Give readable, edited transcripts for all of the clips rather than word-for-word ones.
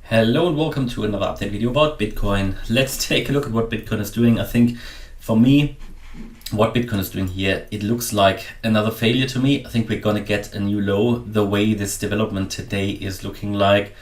Hello and welcome to another update video about Bitcoin. Let's take a look at what Bitcoin is doing. I think for me, what Bitcoin is doing here, it looks like another failure to me. I think we're gonna get a new low the way this development today is looking like,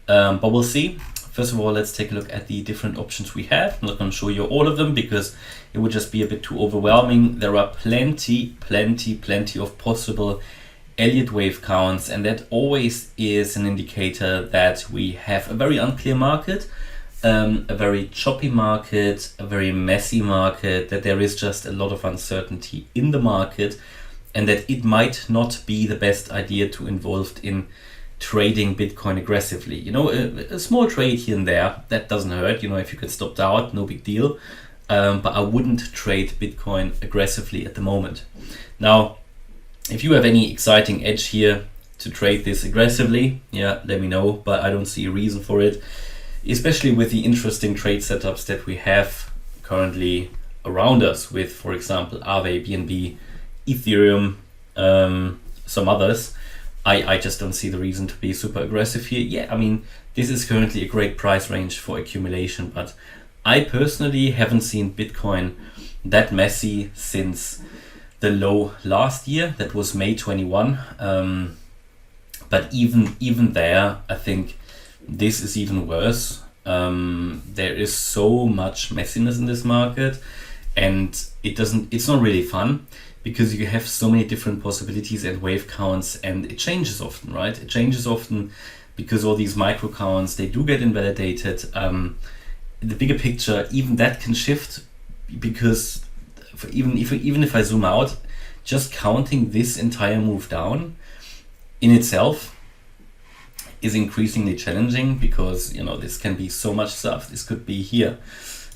but we'll see. First of all, let's take a look at the different options we have. I'm not going to show you all of them because it would just be a bit too overwhelming. There are plenty of possible Elliott Wave counts, and that always is an indicator that we have a very unclear market, a very choppy market, a very messy market, that there is just a lot of uncertainty in the market, and that it might not be the best idea to involved in trading Bitcoin aggressively. You know, a small trade here and there, that doesn't hurt. You know, if you could stop out, no big deal. But I wouldn't trade Bitcoin aggressively at the moment. Now, if you have any exciting edge here to trade this aggressively, yeah, let me know, but I don't see a reason for it, especially with the interesting trade setups that we have currently around us with, for example, Aave, BNB, Ethereum, some others. I just don't see the reason to be super aggressive here. Yeah, I mean, this is currently a great price range for accumulation, but I personally haven't seen Bitcoin that messy since the low last year. That was May 21. But even there, I think this is even worse. There is so much messiness in this market, and it's not really fun because you have so many different possibilities and wave counts, and it changes often, right? It changes often because all these micro counts, they do get invalidated. The bigger picture, even that can shift, because even if I zoom out, just counting this entire move down in itself is increasingly challenging, because, you know, this can be so much stuff. This could be here.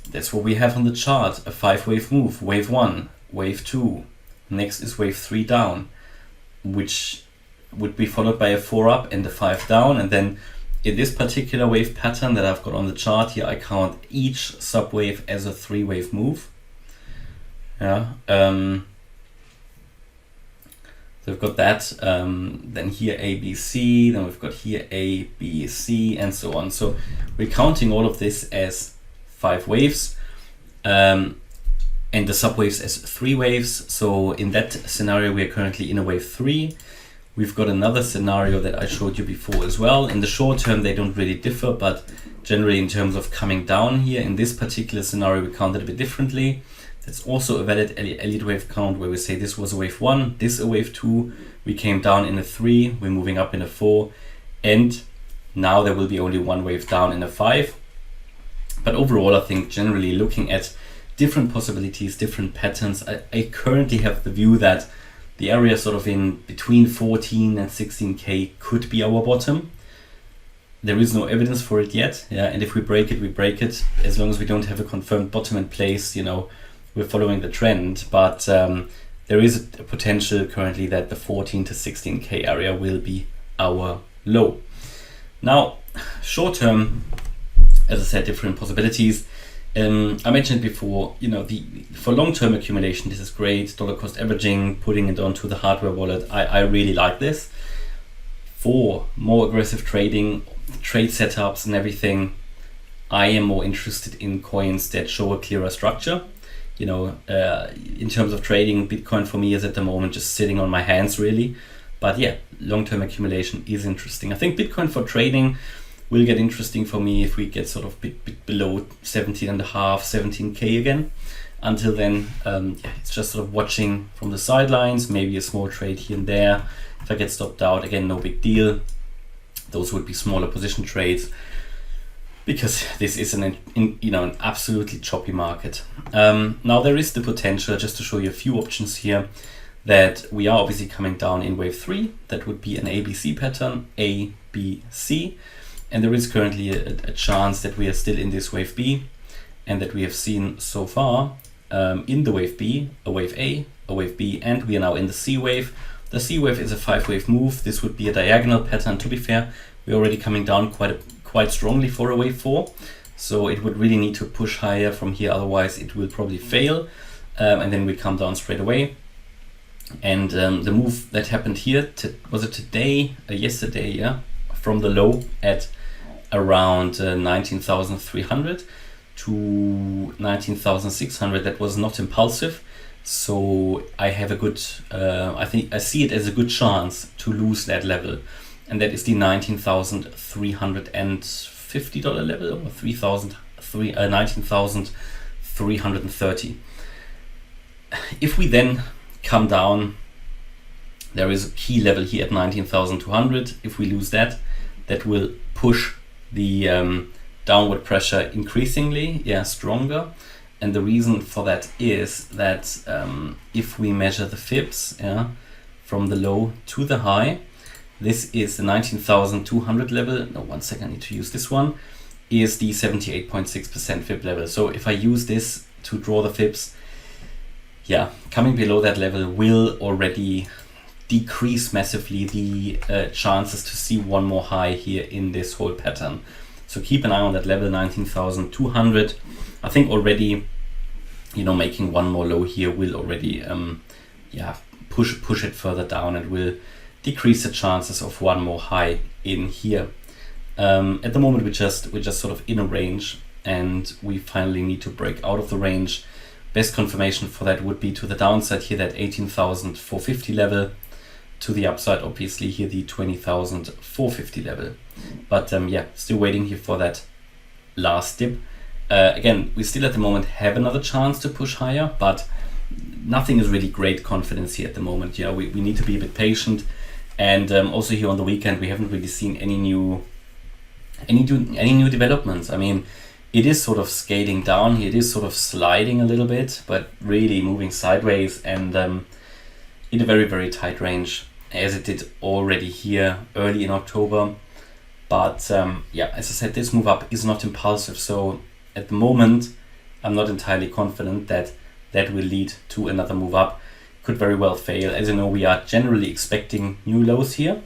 That's what we have on the chart, a 5-wave move, wave 1, wave 2. Next is wave 3 down, which would be followed by a 4 up and a 5 down. And then in this particular wave pattern that I've got on the chart here, I count each subwave as a 3-wave move. Yeah. So we've got that, then here A, B, C, then we've got here A, B, C, and so on. So we're counting all of this as 5 waves, and the subwaves as 3 waves. So in that scenario, we are currently in a wave 3. We've got another scenario that I showed you before as well. In the short term, they don't really differ, but generally in terms of coming down here, in this particular scenario, we count it a bit differently. That's also a valid Elliott Wave count, where we say this was a wave 1, this a wave 2, we came down in a 3, we're moving up in a 4, and now there will be only one wave down in a 5. But overall, I think generally looking at different possibilities, different patterns, I currently have the view that the area sort of in between 14 and 16K could be our bottom. There is no evidence for it yet, yeah, and if we break it, we break it. As long as we don't have a confirmed bottom in place, you know, we're following the trend. But there is a potential currently that the 14 to 16K area will be our low. Now, short term, as I said, different possibilities. I mentioned before, you know, for long-term accumulation, this is great. Dollar cost averaging, putting it onto the hardware wallet, I really like this. For more aggressive trading, trade setups and everything, I am more interested in coins that show a clearer structure. You know, in terms of trading, Bitcoin for me is at the moment just sitting on my hands, really. But yeah, long-term accumulation is interesting. I think Bitcoin for trading will get interesting for me if we get sort of bit below 17.5, 17K again. Until then, yeah, it's just sort of watching from the sidelines, maybe a small trade here and there. If I get stopped out, again, no big deal. Those would be smaller position trades, because this is an absolutely choppy market. Now there is the potential, just to show you a few options here, that we are obviously coming down in wave 3. That would be an ABC pattern, A, B, C. And there is currently a chance that we are still in this wave B, and that we have seen so far in the wave B, a wave A, a wave B, and we are now in the C wave. The C wave is a 5-wave move. This would be a diagonal pattern. To be fair, we're already coming down quite strongly for a wave 4. So it would really need to push higher from here, otherwise it will probably fail. And then we come down straight away. And the move that happened here, was it today, yesterday, yeah, from the low at around 19,300 to 19,600. That was not impulsive, so I have a good I think I see it as a good chance to lose that level, and that is the $19,350 level, or 19,330. If we then come down, there is a key level here at 19,200. If we lose that, that will push the downward pressure increasingly, stronger. And the reason for that is that if we measure the fibs, from the low to the high, this is the 19,200 level. No, 1 second, I need to use this one. Is the 78.6% fib level. So if I use this to draw the fibs, coming below that level will already decrease massively the chances to see one more high here in this whole pattern. So keep an eye on that level, 19,200. I think already, making one more low here will already push it further down, and will decrease the chances of one more high in here. At the moment we're just sort of in a range, and we finally need to break out of the range. Best confirmation for that would be to the downside here, that 18,450 level. To the upside, obviously here the 20,450 level. But still waiting here for that last dip. Again, we still at the moment have another chance to push higher, but nothing is really great confidence here at the moment. We need to be a bit patient. And also here on the weekend, we haven't really seen any new developments. I mean, it is sort of scaling down here. It is sort of sliding a little bit, but really moving sideways, and in a very, very tight range, as it did already here early in October. But as I said, this move up is not impulsive. So at the moment, I'm not entirely confident that that will lead to another move up. Could very well fail. As you know, we are generally expecting new lows here.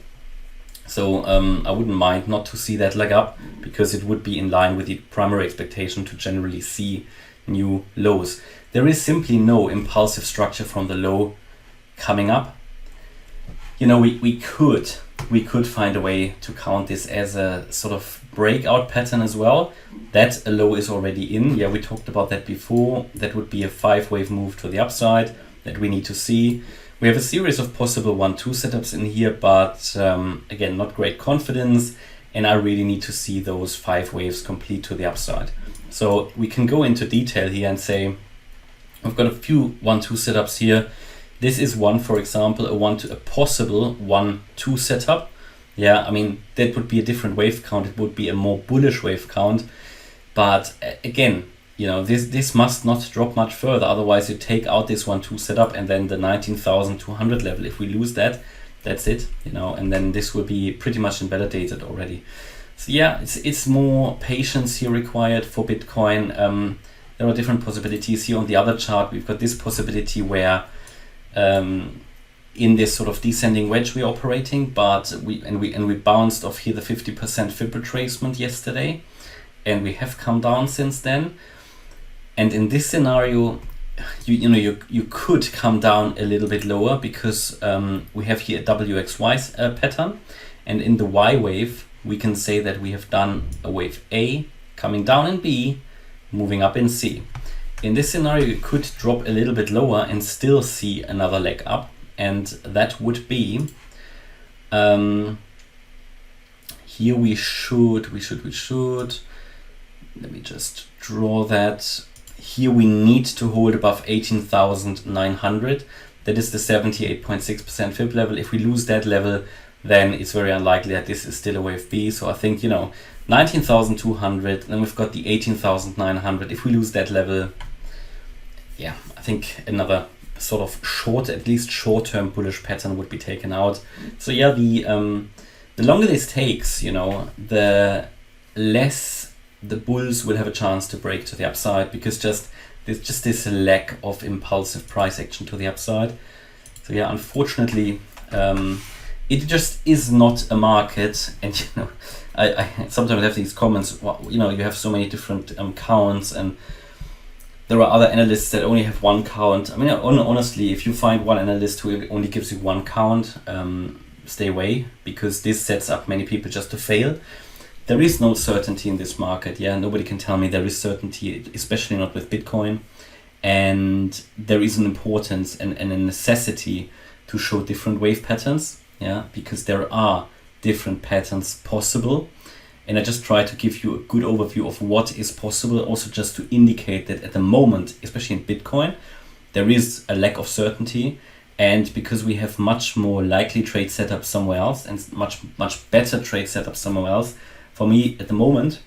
So I wouldn't mind not to see that leg up, because it would be in line with the primary expectation to generally see new lows. There is simply no impulsive structure from the low coming up. We could find a way to count this as a sort of breakout pattern as well. That a low is already in. We talked about that before. That would be a 5-wave move to the upside that we need to see. We have a series of possible 1-2 setups in here, but again, not great confidence, and I really need to see those 5 waves complete to the upside. So we can go into detail here and say we've got a few 1-2 setups here. This is one, for example, a possible 1-2 setup. I mean, that would be a different wave count. It would be a more bullish wave count. But again, this must not drop much further. Otherwise, you take out this 1-2 setup, and then the 19,200 level. If we lose that, that's it. And then this will be pretty much invalidated already. So it's more patience here required for Bitcoin. There are different possibilities here on the other chart. We've got this possibility where in this sort of descending wedge we're operating, but we bounced off here the 50% fib retracement yesterday, and we have come down since then. And in this scenario, you could come down a little bit lower, because we have here a WXY pattern, and in the Y wave we can say that we have done a wave A coming down in B, moving up in C. In this scenario, you could drop a little bit lower and still see another leg up, and that would be here we should let me just draw that. Here we need to hold above 18,900. That is the 78.6% fib level. If we lose that level, then it's very unlikely that this is still a wave B. So I think 19,200, then we've got the 18,900. If we lose that level, I think another sort of at least short-term bullish pattern would be taken out. So the longer this takes, the less the bulls will have a chance to break to the upside, because there's just this lack of impulsive price action to the upside. So unfortunately, it just is not a market. And I sometimes have these comments, you have so many different counts, and there are other analysts that only have one count. I mean, honestly, if you find one analyst who only gives you one count, stay away, because this sets up many people just to fail. there is no certainty in this market. Yeah, nobody can tell me there is certainty, especially not with Bitcoin. And there is an importance and a necessity to show different wave patterns. Yeah, because there are different patterns possible. And I just try to give you a good overview of what is possible, also just to indicate that at the moment, especially in Bitcoin, there is a lack of certainty. And because we have much more likely trade setups somewhere else and much better trade setups somewhere else, for me at the moment,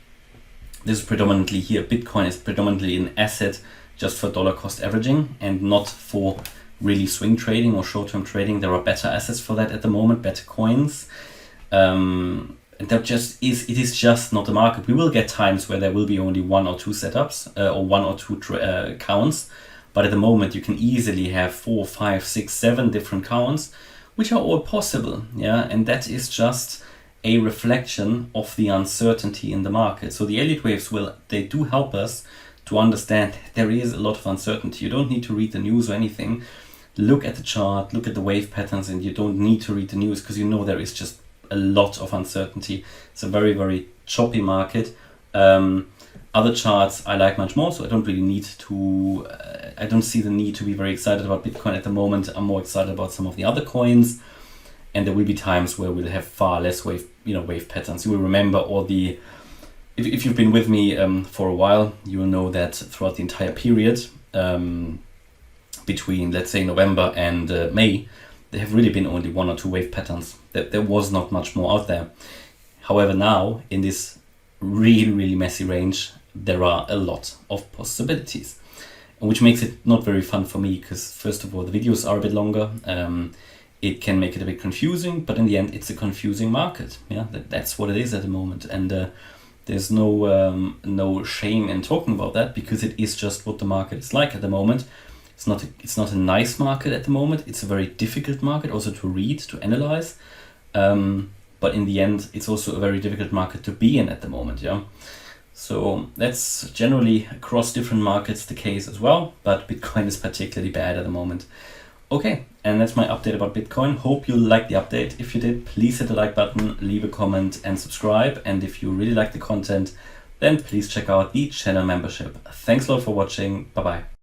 this is predominantly here. Bitcoin is predominantly an asset just for dollar cost averaging and not for really swing trading or short-term trading. There are better assets for that at the moment, better coins. That just is, it is just not the market. We will get times where there will be only 1 or 2 setups or 1 or 2 counts. But at the moment, you can easily have 4, 5, 6, 7 different counts, which are all possible. Yeah, and that is just a reflection of the uncertainty in the market. So the Elliott waves they do help us to understand there is a lot of uncertainty. You don't need to read the news or anything. Look at the chart, look at the wave patterns, and you don't need to read the news because you know there is just a lot of uncertainty. It's a very, very choppy market. Other charts I like much more, so I don't really need to, I don't see the need to be very excited about Bitcoin at the moment. I'm more excited about some of the other coins, and there will be times where we'll have far less wave patterns. You will remember all the, if you've been with me for a while, you will know that throughout the entire period between, let's say, November and May, there have really been only 1 or 2 wave patterns. There was not much more out there. However, now in this really, really messy range, there are a lot of possibilities, which makes it not very fun for me because, first of all, the videos are a bit longer. It can make it a bit confusing, but in the end, it's a confusing market. Yeah, that's what it is at the moment, and there's no shame in talking about that because it is just what the market is like at the moment. It's not a nice market at the moment. It's a very difficult market also to read, to analyze. But in the end, it's also a very difficult market to be in at the moment. Yeah. So that's generally across different markets the case as well. But Bitcoin is particularly bad at the moment. Okay, and that's my update about Bitcoin. Hope you liked the update. If you did, please hit the like button, leave a comment and subscribe. And if you really like the content, then please check out the channel membership. Thanks a lot for watching. Bye-bye.